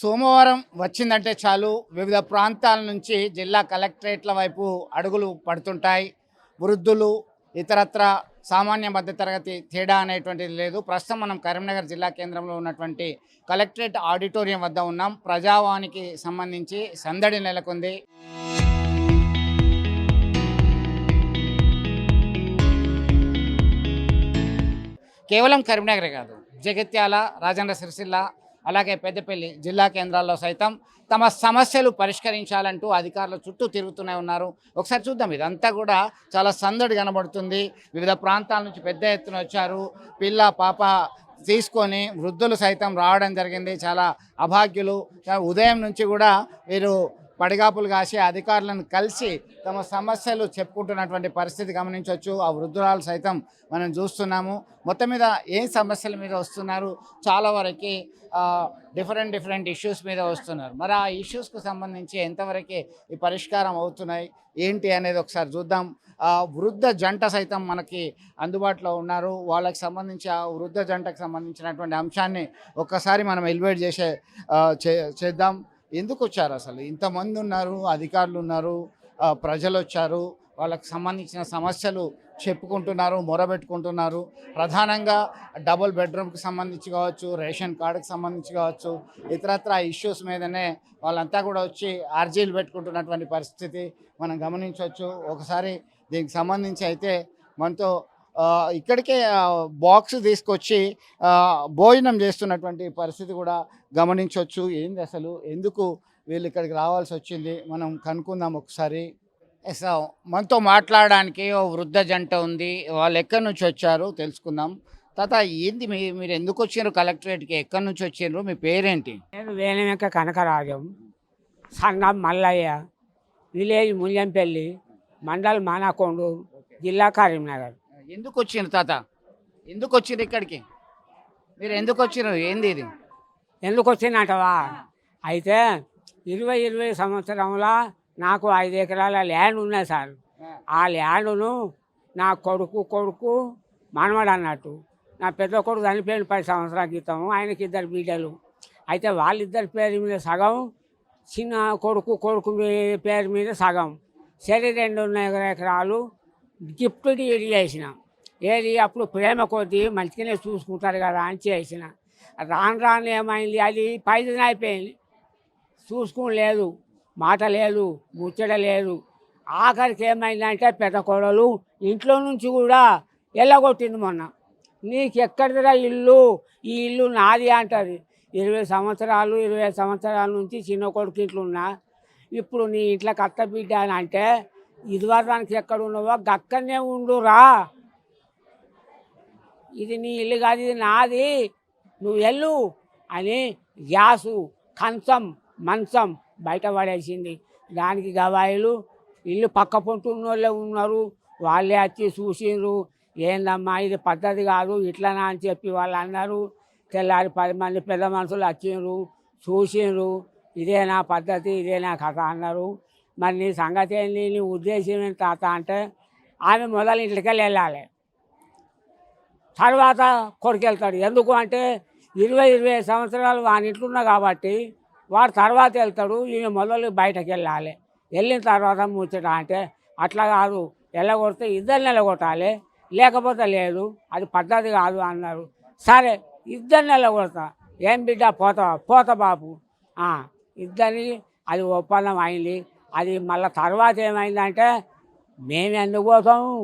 సోమవారం వచ్చిందంటే చాలు వివిధ ప్రాంతాల నుంచి జిల్లా కలెక్టరేట్ల వైపు అడుగులు పడుతుంటాయి. వృద్ధులు, ఇతరత్ర సామాన్య మధ్యతరగతి తేడా అనేటువంటిది లేదు. ప్రస్తుతం మనం కరీంనగర్ జిల్లా కేంద్రంలో ఉన్నటువంటి కలెక్టరేట్ ఆడిటోరియం వద్ద ఉన్నాం. ప్రజావానికి సంబంధించి సందడి నెలకొంది. కేవలం కరీంనగరే కాదు, జగిత్యాల, రాజన్న సిరిసిల్ల, అలాగే పెద్దపల్లి జిల్లా కేంద్రాల్లో సైతం తమ సమస్యలు పరిష్కరించాలంటూ అధికారుల చుట్టూ తిరుగుతూనే ఉన్నారు. ఒకసారి చూద్దాం. ఇదంతా కూడా చాలా సందడి కనబడుతుంది. వివిధ ప్రాంతాల నుంచి పెద్ద ఎత్తున వచ్చారు. పిల్ల పాప తీసుకొని వృద్ధులు సైతం రావడం జరిగింది. చాలా అభాగ్యులు. ఉదయం నుంచి కూడా వీరు పడిగాపులు కాసి అధికారులను కలిసి తమ సమస్యలు చెప్పుకుంటున్నటువంటి పరిస్థితి గమనించవచ్చు. ఆ వృద్ధురాలు సైతం మనం చూస్తున్నాము. మొత్తం మీద ఏ సమస్యల మీద వస్తున్నారు, చాలా వరకు డిఫరెంట్ ఇష్యూస్ మీద వస్తున్నారు. మరి ఆ ఇష్యూస్కు సంబంధించి ఎంతవరకు ఈ పరిష్కారం అవుతున్నాయి ఏంటి అనేది ఒకసారి చూద్దాం. వృద్ధ జంట సైతం మనకి అందుబాటులో ఉన్నారు. వాళ్ళకి సంబంధించి ఆ వృద్ధ జంటకు సంబంధించినటువంటి అంశాన్ని ఒక్కసారి మనం ఎలివేట్ చేద్దాం. ఎందుకు వచ్చారు, అసలు ఇంతమంది ఉన్నారు, అధికారులు ఉన్నారు, ప్రజలు వచ్చారు, వాళ్ళకి సంబంధించిన సమస్యలు చెప్పుకుంటున్నారు, మొరబెట్టుకుంటున్నారు. ప్రధానంగా డబుల్ బెడ్రూమ్కి సంబంధించి కావచ్చు, రేషన్ కార్డుకి సంబంధించి కావచ్చు, ఇతరత్ర ఇష్యూస్ మీదనే వాళ్ళంతా కూడా వచ్చి అర్జీలు పెట్టుకుంటున్నటువంటి పరిస్థితి మనం గమనించవచ్చు. ఒకసారి దీనికి సంబంధించి అయితే మనతో ఇక్కడికే బాక్స్ తీసుకొచ్చి భోజనం చేస్తున్నటువంటి పరిస్థితి కూడా గమనించవచ్చు. ఏంది అసలు, ఎందుకు వీళ్ళు ఇక్కడికి రావాల్సి వచ్చింది, మనం కనుక్కుందాం ఒకసారి. సో మనతో మాట్లాడడానికి ఓ వృద్ధ జంట ఉంది. వాళ్ళు ఎక్కడి నుంచి వచ్చారు తెలుసుకుందాం. తాత, ఏంది మీరు ఎందుకు వచ్చారు కలెక్టరేట్కి, ఎక్కడి నుంచి వచ్చారు, మీ పేరేంటి? నేను వేణుక కనకరాజం, సంగం మల్లయ్య, విలేజ్ ముల్యంపల్లి, మండల్ మానకొండూరు, జిల్లా కరీంనగర్. ఎందుకు వచ్చిండ్రు తాత, ఎందుకు వచ్చిండ్రు ఇక్కడికి, మీరు ఎందుకు వచ్చిండ్రు, ఏంది ఇది? ఎందుకు వచ్చిందంటవా? అయితే 20 సంవత్సరంలో నాకు 5 ఎకరాల ల్యాండ్ ఉన్నాయి సార్. ఆ ల్యాండ్ను నా కొడుకు మనవడు అన్నట్టు. నా పెద్ద కొడుకు చనిపోయిన 10 సంవత్సరాల క్రితం. ఆయనకి 2 బిడ్డలు. అయితే వాళ్ళిద్దరి పేరు మీద సగం, చిన్న కొడుకు పేరు మీద సగం, సరే 2 ఎకరాలు గిఫ్ట్ డీడ్ చేసిన. ఏది అప్పుడు ప్రేమ కొద్దీ మంచిగానే చూసుకుంటారు కదా అని చేసిన. రాను ఏమైంది, అది పైదన అయిపోయింది. చూసుకోలేదు, మాట లేదు, ముచ్చట లేదు. ఆఖరికి ఏమైందంటే పెద్ద కోడలు ఇంట్లో నుంచి కూడా వెళ్ళగొట్టింది. మొన్న నీకు ఎక్కడిదిరా ఇల్లు, ఈ ఇల్లు నాది అంటుంది. 20 సంవత్సరాల నుంచి చిన్న కొడుకు ఇంట్లో ఉన్నా. ఇప్పుడు నీ ఇంట్లోకి అత్త బిడ్డ అని అంటే, ఇదివరకు ఎక్కడ ఉన్నావో గక్కనే ఉండురా, ఇది నీ ఇల్లు కాదు, ఇది నాది, నువ్వు వెళ్ళు అని గ్యాసు, కంచం, మంచం బయట పడేసింది. దానికి గవాయిలు ఇల్లు పక్క పొంటు ఉన్నోళ్ళే ఉన్నారు. వాళ్ళే వచ్చి చూసిండ్రు. ఏందమ్మా ఇది పద్ధతి కాదు ఇట్లనా అని చెప్పి వాళ్ళు అన్నారు. తెల్లారి 10 మంది పెద్ద మనుషులు వచ్చిండ్రు, చూసిండ్రు. ఇదేనా పద్ధతి, ఇదేనా కథ అన్నారు. మరి నీ సంగతి ఏంటి, నీ ఉద్దేశం ఏంటి తాత అంటే, ఆమె మొదలు ఇంటికి వెళ్ళాలి, తర్వాత కొడుకు వెళ్తాడు. ఎందుకు అంటే 20 సంవత్సరాలు వాని ఇంట్లున్నా కాబట్టి వాడు తర్వాత వెళ్తాడు, ఈమె మొదలు బయటకు వెళ్ళాలి. వెళ్ళిన తర్వాత ముచ్చట అంటే, అట్లా కాదు, వెళ్ళగొడితే 2 నిలగొట్టాలి, లేకపోతే లేదు, అది పద్ధతి కాదు అన్నారు. సరే 2 నిలగొడతా, ఏం బిడ్డ పోతా బాబు, 2 అది ఒప్పందం అయింది. అది మళ్ళీ తర్వాత ఏమైందంటే, మేము ఎందుకు పోతాము,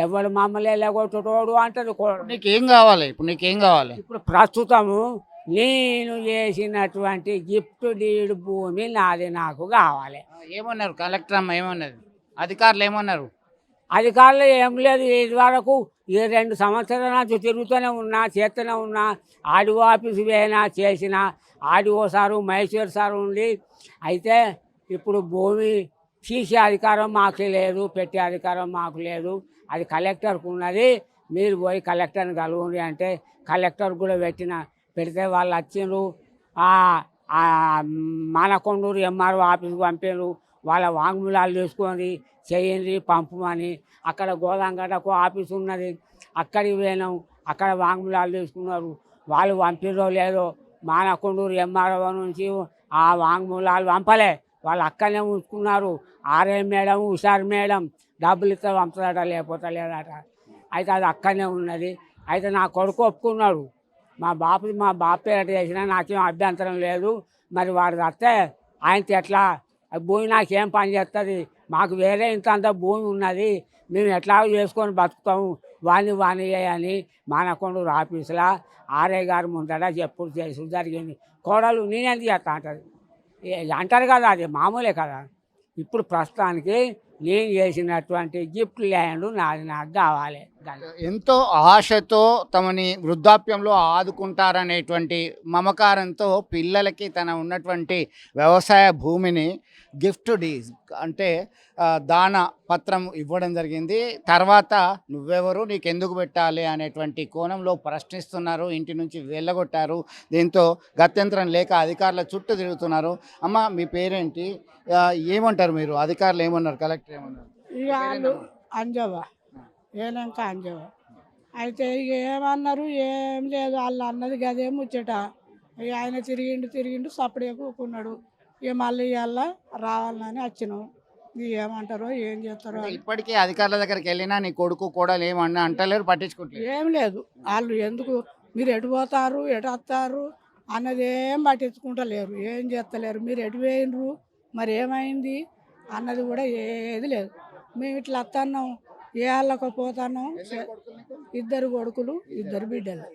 ఎవడు మమ్మల్ని వెళ్ళగొట్టుకోడు అంటది. నీకేం కావాలి, ఇప్పుడు నీకేం కావాలి? ఇప్పుడు ప్రస్తుతము నేను చేసినటువంటి గిఫ్ట్ డీడ్ భూమి నాది, నాకు కావాలి. ఏమన్నారు కలెక్టర్ అమ్మ, ఏమన్నది, అధికారులు ఏమన్నారు? అధికారులు ఏం లేదు, ఇది వరకు 2 సంవత్సరాల నుంచి తిరుగుతూనే ఉన్నా, చేస్తూనే ఉన్నా. ఆడిఓ ఆఫీసు పోయినా చేసిన, ఆడిఓ సారు, మహేశ్వర్ సారు ఉండి. అయితే ఇప్పుడు భూమి తీసే అధికారం మాకు లేదు, పెట్టే అధికారం మాకు లేదు, అది కలెక్టర్కు ఉన్నది. మీరు పోయి కలెక్టర్ని కలుగుండి అంటే కలెక్టర్ కూడా పెడితే వాళ్ళు వచ్చిండ్రు. మానకొండూరు ఎంఆర్ఓ ఆఫీస్కి పంపారు. వాళ్ళ వాంగ్మూలాలు తీసుకొని చేయండి పంపమని. అక్కడ గోదాంగటకు ఆఫీస్ ఉన్నది, అక్కడికి పోయినాం. అక్కడ వాంగ్మూలాలు తీసుకున్నారు. వాళ్ళు పంపిరో లేదో, మానకొండూరు ఎంఆర్ఓ నుంచి ఆ వాంగ్మూలాలు పంపలే, వాళ్ళు అక్కడనే ఉంచుకున్నారు. ఆర్ఏ మేడం, హుషార్ మేడం డబ్బులు ఇస్తే పంపుతాడట, లేకపోతే లేదట. అయితే అది అక్కడనే ఉన్నది. అయితే నా కొడుకు ఒప్పుకున్నాడు, మా బాపు పేరట చేసినా నాకేం అభ్యంతరం లేదు. మరి వాడు వస్తే ఆయనతో ఎట్లా భూమి నాకేం పని చేస్తుంది, మాకు వేరే ఇంత అంత భూమి ఉన్నది, మేము ఎట్లా చేసుకొని బతుకుతాము, వాణి అని మానకొండ ఆఫీసులో ఆర్ఐ గారు ముందట చెప్పుడు చేసి జరిగింది. కోడలు నేనేందుకు చేస్తా అంటది. అంటారు కదా, అది మామూలే కదా. ఇప్పుడు ప్రస్తుతానికి నేను చేసినటువంటి గిఫ్ట్ ల్యాండ్ నాది, నాకు కావాలి. ఎంతో ఆశతో తమని వృద్ధాప్యంలో ఆదుకుంటారనేటువంటి మమకారంతో పిల్లలకి తన ఉన్నటువంటి వ్యవసాయ భూమిని గిఫ్ట్ డీడ్ అంటే దాన పత్రం ఇవ్వడం జరిగింది. తర్వాత నువ్వెవరు, నీకెందుకు పెట్టాలి అనేటువంటి కోణంలో ప్రశ్నిస్తున్నారు, ఇంటి నుంచి వెళ్ళగొట్టారు. దీంతో గత్యంతరం లేక అధికారుల చుట్టూ తిరుగుతున్నారు. అమ్మ మీ పేరేంటి, ఏమంటారు మీరు, అధికారులు ఏమన్నారు, కలెక్టర్ ఏమన్నారు? ఇక వాళ్ళు అంజవ్వ ఏనాక అంజవ్వ అయితే ఇక ఏమన్నారు, ఏం లేదు, వాళ్ళు అన్నది గదే ముచ్చట. ఇక ఆయన తిరిగిండు సప్పుడే కూకున్నాడు. ఇక మళ్ళీ ఇవాళ రావాలని వచ్చినాం. ఇక ఏమంటారో ఏం చేస్తారో ఇప్పటికీ అధికారుల దగ్గరికి వెళ్ళినా నీ కొడుకు కూడా ఏమన్నా అంటలేరు, పట్టించుకుంటారు. ఏం లేదు. వాళ్ళు ఎందుకు మీరు ఎటు పోతారు, ఎటు వస్తారు అన్నది ఏం పట్టించుకుంటలేరు, ఏం చేస్తలేరు. మీరు ఎటు పోయినరు, మరి ఏమైంది అన్నది కూడా ఏది లేదు. మేము ఇట్లా వస్తున్నాం, ఏ వాళ్ళకు పోతున్నాం. 2 కొడుకులు 2 బిడ్డలు.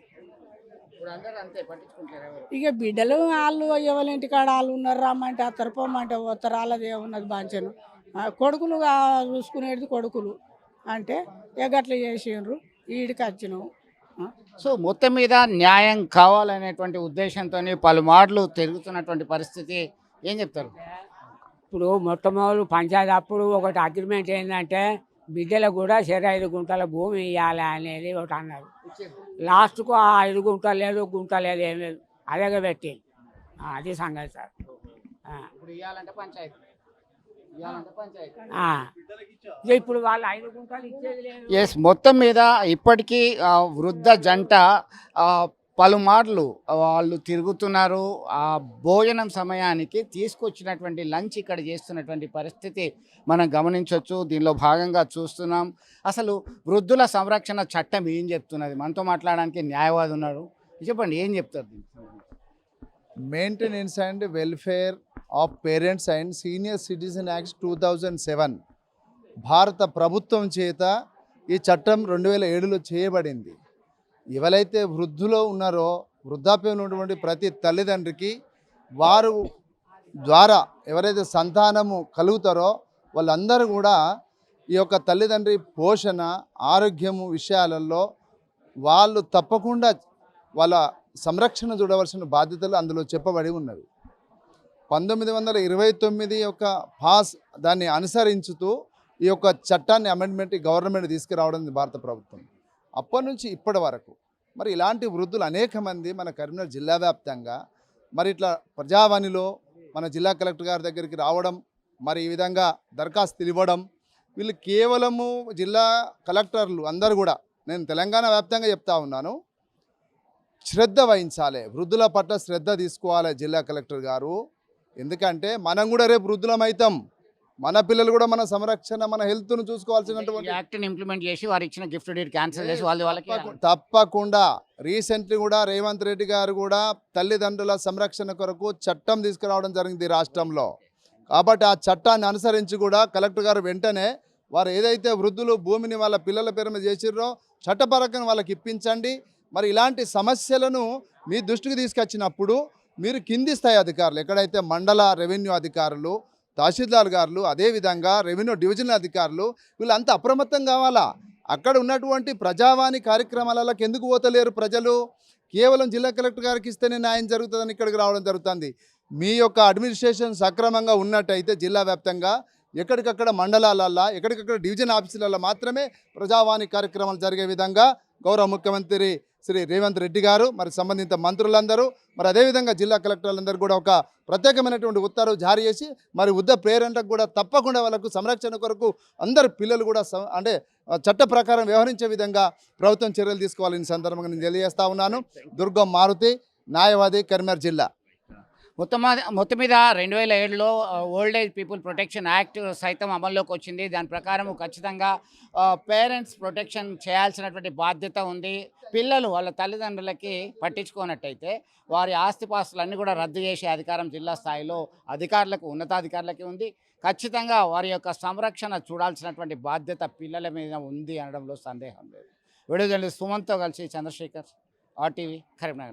ఇక బిడ్డలు వాళ్ళు ఎవరింటి కాడ వాళ్ళు ఉన్నారు, రమ్మంటే వస్తారు, పొమ్మంటే పోతారు, వాళ్ళది ఏమున్నది బాంచను. కొడుకులు చూసుకునేది కొడుకులు అంటే ఎగట్లా చేసిండ్రు, ఈడికి వచ్చినాం. సో మొత్తం మీద న్యాయం కావాలనేటువంటి ఉద్దేశంతో పలుమార్లు తిరుగుతున్నటువంటి పరిస్థితి, ఏం చెప్తారు? ఇప్పుడు మొట్టమొదలు పంచాయతీ అప్పుడు ఒకటి అగ్రిమెంట్ ఏంటంటే బిడ్డలకు కూడా 5 గుంటల భూమి ఇవ్వాలి అనేది ఒకటి అన్నారు. లాస్ట్కు ఆ 5 గుంటలు లేదు, గుంట లేదు, ఏం లేదు, అదేగా పెట్టి అది సంగతి సార్. ఇప్పుడు వాళ్ళు 5 గుంటలు ఇచ్చేది లేదు. ఎస్, మొత్తం మీద ఇప్పటికీ వృద్ధ జంట పలుమార్లు వాళ్ళు తిరుగుతున్నారు. ఆ భోజనం సమయానికి తీసుకొచ్చినటువంటి లంచ్ ఇక్కడ చేస్తున్నటువంటి పరిస్థితి మనం గమనించవచ్చు. దీనిలో భాగంగా చూస్తున్నాం. అసలు వృద్ధుల సంరక్షణ చట్టం ఏం చెప్తున్నది? మనతో మాట్లాడడానికి న్యాయవాది ఉన్నారు, చెప్పండి ఏం చెప్తారు? Maintenance and welfare of parents and senior citizen act 2007 భారత ప్రభుత్వం చేత ఈ చట్టం 2007లో చేయబడింది. ఎవరైతే వృద్ధులో ఉన్నారో, వృద్ధాప్యంలో ఉన్నటువంటి ప్రతి తల్లిదండ్రికి వారు ద్వారా ఎవరైతే సంతానము కలుగుతారో వాళ్ళందరూ కూడా ఈ యొక్క తల్లిదండ్రి పోషణ, ఆరోగ్యము విషయాలలో వాళ్ళు తప్పకుండా వాళ్ళ సంరక్షణ చూడవలసిన బాధ్యతలు అందులో చెప్పబడి ఉన్నవి. 1929 యొక్క పాస్ దాన్ని అనుసరించుతూ ఈ యొక్క చట్టాన్ని అమెండ్మెంట్ గవర్నమెంట్ తీసుకురావడం భారత ప్రభుత్వం. అప్పటి నుంచి ఇప్పటి వరకు మరి ఇలాంటి వృద్ధులు అనేక మంది మన కరీంనగర్ జిల్లా వ్యాప్తంగా మరి ఇట్లా ప్రజావాణిలో మన జిల్లా కలెక్టర్ గారి దగ్గరికి రావడం, మరి ఈ విధంగా దరఖాస్తులు ఇవ్వడం, వీళ్ళు కేవలము జిల్లా కలెక్టర్లు అందరూ కూడా, నేను తెలంగాణ వ్యాప్తంగా చెప్తా ఉన్నాను, శ్రద్ధ వహించాలి, వృద్ధుల పట్ల శ్రద్ధ తీసుకోవాలి జిల్లా కలెక్టర్ గారు. ఎందుకంటే మనం కూడా రేపు వృద్ధులమవుతాం, మన పిల్లలు కూడా మన సంరక్షణ, మన హెల్త్ను చూసుకోవాల్సినటువంటి యాక్ట్ని ఇంప్లిమెంట్ చేసి వారు ఇచ్చిన గిఫ్ట్ డీడ్ క్యాన్సిల్ చేసి వాళ్ళకి తప్పకుండా. రీసెంట్లీ కూడా రేవంత్ రెడ్డి గారు కూడా తల్లిదండ్రుల సంరక్షణ కొరకు చట్టం తీసుకురావడం జరిగింది రాష్ట్రంలో. కాబట్టి ఆ చట్టాన్ని అనుసరించి కూడా కలెక్టర్ గారు వెంటనే వారు ఏదైతే వృద్ధులు భూమిని వాళ్ళ పిల్లల పేరు మీద చేసిర్రో చట్టపరంగా వాళ్ళకి ఇప్పించండి. మరి ఇలాంటి సమస్యలను మీ దృష్టికి తీసుకొచ్చినప్పుడు మీరు కింది స్థాయి అధికారులు, ఎక్కడైతే మండల రెవెన్యూ అధికారులు, తహసీల్దార్ గారులు, అదేవిధంగా రెవెన్యూ డివిజనల్ అధికారులు, వీళ్ళంతా అప్రమత్తం కావాలా. అక్కడ ఉన్నటువంటి ప్రజావాణి కార్యక్రమాలకు ఎందుకు పోతలేరు ప్రజలు? కేవలం జిల్లా కలెక్టర్ గారికి ఇస్తేనే న్యాయం జరుగుతుందని ఇక్కడికి రావడం జరుగుతుంది. మీ యొక్క అడ్మినిస్ట్రేషన్ సక్రమంగా ఉన్నట్టయితే జిల్లా వ్యాప్తంగా ఎక్కడికక్కడ మండలాలల్లో, ఎక్కడికక్కడ డివిజన్ ఆఫీసులలో మాత్రమే ప్రజావాణి కార్యక్రమాలు జరిగే విధంగా గౌరవ ముఖ్యమంత్రి శ్రీ రేవంత్ రెడ్డి గారు, మరి సంబంధిత మంత్రులందరూ, మరి అదేవిధంగా జిల్లా కలెక్టర్లందరూ కూడా ఒక ప్రత్యేకమైనటువంటి ఉత్తర్వు జారీ చేసి మరి వృద్ధ ప్రేరణకు కూడా తప్పకుండా వాళ్ళకు సంరక్షణ కొరకు అందరు పిల్లలు కూడా అంటే చట్ట ప్రకారం వ్యవహరించే విధంగా ప్రభుత్వం చర్యలు తీసుకోవాలని సందర్భంగా నేను తెలియజేస్తా ఉన్నాను. దుర్గం మారుతి, న్యాయవాది, కరీంనగర్ జిల్లా. మొత్తం మీద 2007లో old age people protection act సైతం అమల్లోకి వచ్చింది. దాని ప్రకారం ఖచ్చితంగా పేరెంట్స్ ప్రొటెక్షన్ చేయాల్సినటువంటి బాధ్యత ఉంది. పిల్లలు వాళ్ళ తల్లిదండ్రులకి పట్టించుకోనట్టయితే వారి ఆస్తిపాస్తులన్నీ కూడా రద్దు చేసే అధికారం జిల్లా స్థాయిలో అధికారులకు, ఉన్నతాధికారులకి ఉంది. ఖచ్చితంగా వారి యొక్క సంరక్షణ చూడాల్సినటువంటి బాధ్యత పిల్లల మీద ఉంది అనడంలో సందేహం లేదు. వీడియో జర్నలిస్ట్ సుమన్తో కలిసి చంద్రశేఖర్, RTV, కరీంనగర్.